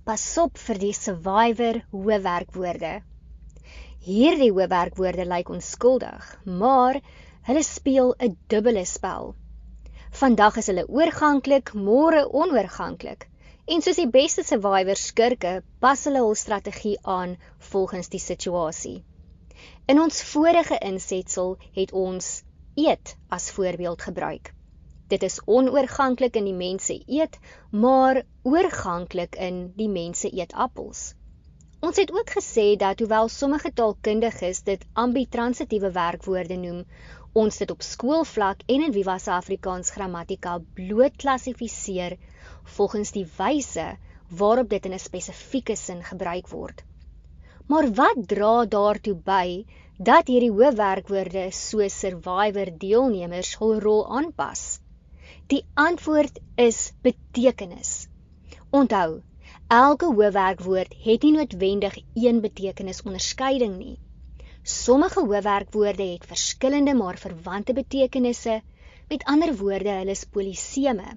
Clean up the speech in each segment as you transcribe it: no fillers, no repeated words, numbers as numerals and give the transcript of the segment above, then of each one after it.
Pas op vir die survivor hoofwerkwoorde. Hierdie hoofwerkwoorde lyk onskuldig, maar hulle speel 'n dubbele spel. Vandag is hulle oorganklik, môre onoorganklik. En soos die beste survivor skurke, pas hulle hul strategie aan volgens die situasie. In ons vorige insetsel het ons eet as voorbeeld gebruik. Dit is onoorganklik in die mense eet, maar oorganklik in die mense eet appels. Ons het ook gesê dat hoewel sommige taalkundiges dit ambitransitiewe werkwoorde noem, ons dit op skoolvlak en in Viva se Afrikaans grammatika bloot klassifiseer volgens die wyse waarop dit in 'n spesifieke sin gebruik word. Maar wat dra daartoe by dat hierdie hoofwerkwoorde soos survivor deelnemers hul rol aanpas? Die antwoord is betekenis. Onthou, elke hoofwerkwoord het nie noodwendig een betekenisonderskeiding nie. Sommige hoofwerkwoorde het verskillende maar verwante betekenisse, met ander woorde, hulle is poliseme.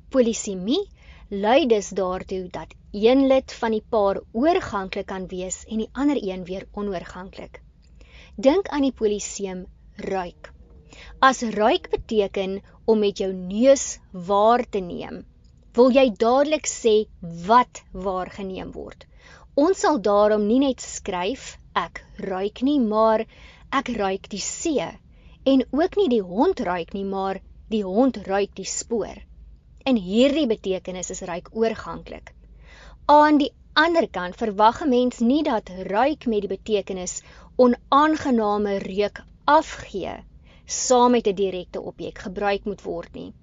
Polisemie lui dus daartoe dat een lid van die paar oorganklik kan wees en die ander een weer onoorganklik. Dink aan die poliseem ruik. As ruik beteken om met jou neus waar te neem, wil jy dadelik sê wat waargeneem word. Ons sal daarom nie net skryf, ek ruik nie, maar ek ruik die see. En ook nie die hond ruik nie, maar die hond ruik die spoor. En hierdie betekenis is ruik oorganklik. Aan die ander kant verwag 'n mens nie dat ruik met die betekenis onaangename reuk afgee, saam met 'n direkte objek gebruik moet word nie.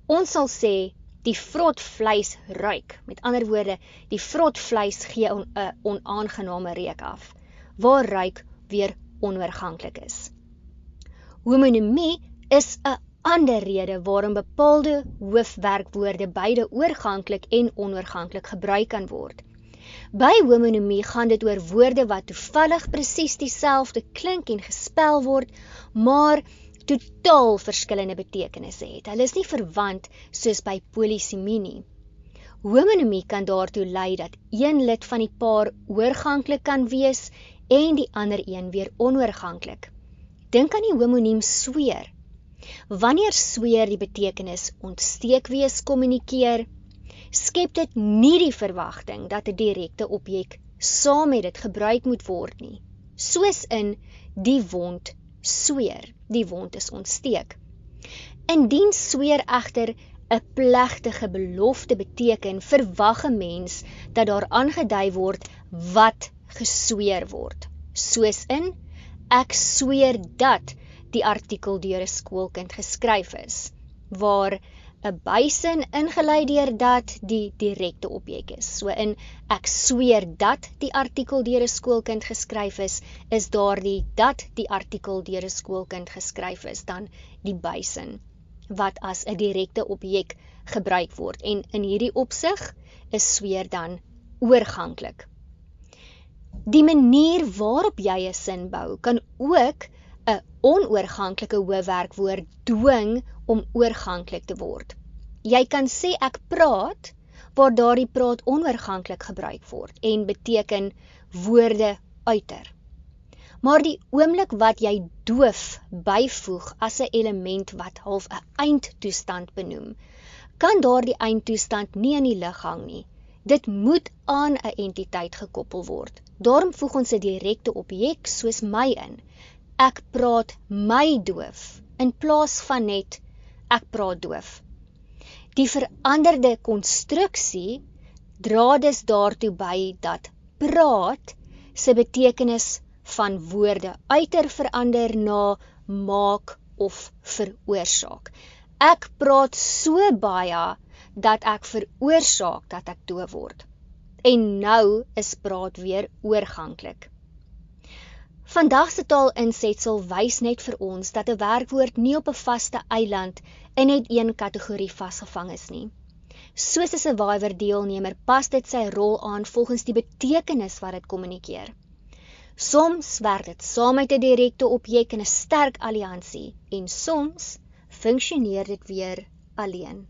Ons sal sê, die vrot vleis ruik. Met ander woorde, die vrot vleis gee 'n onaangename reuk af, waar ruik weer onoorganklik is. Homonimie is 'n ander rede waarom bepaalde hoofwerkwoorde beide oorganklik en onoorganklik gebruik kan word. By homonimie gaan dit oor woorde wat toevallig presies dieselfde klink en gespel word, maar totaal verskillende betekenisse het. Hulle is nie verwant soos by polisemie nie. Homonimie kan daartoe lei dat een lid van die paar oorganklik kan wees en die ander een weer onoorganklik. Dink aan die homoniem sweer. Wanneer sweer die betekenis ontsteek wees kommunikeer, skep dit nie die verwagting dat 'n direkte objek saam met dit gebruik moet word nie. Soos in die wond sweer, die wond is ontsteek. Indien sweer egter 'n plegtige belofte beteken, verwag 'n mens dat daar aangedui word wat gesweer word. Soos in, ek sweer dat die artikel deur 'n skoolkind geskryf is, waar 'n bysin ingelei deur dat die direkte objek is. So in, ek sweer dat die artikel deur 'n skoolkind geskryf is daardie dat die artikel deur 'n skoolkind geskryf is, dan die bysin, wat as 'n direkte objek gebruik word. En in hierdie opsig is sweer dan oorganklik. Die manier waarop jy 'n sin bou, kan ook 'n onoorganklike hoofwerkwoord dwing om oorganklik te word. Jy kan sê ek praat, waar daardie praat onoorganklik gebruik word en beteken woorde uiter. Maar die oomblik wat jy doof byvoeg as 'n element wat half 'n eindtoestand benoem, kan daardie eindtoestand nie in die lug hang nie. Dit moet aan 'n entiteit gekoppel word. Daarom voeg ons 'n direkte objek soos my in. Ek praat my doof, in plaas van net, ek praat doof. Die veranderde konstruksie dra dus daartoe by dat praat se betekenis van woorde uiter verander na maak of veroorsaak. Ek praat so baie dat ek veroorsaak dat ek doof word. En nou is praat weer oorganklik. Vandag se taalinsetsel wys net vir ons dat 'n werkwoord nie op 'n vaste eiland in net een kategorie vasgevang is nie. Soos 'n survivor deelnemer pas dit sy rol aan volgens die betekenis wat dit kommunikeer. Soms werk dit saam met 'n direkte objek in 'n sterk alliansie en soms funksioneer dit weer alleen.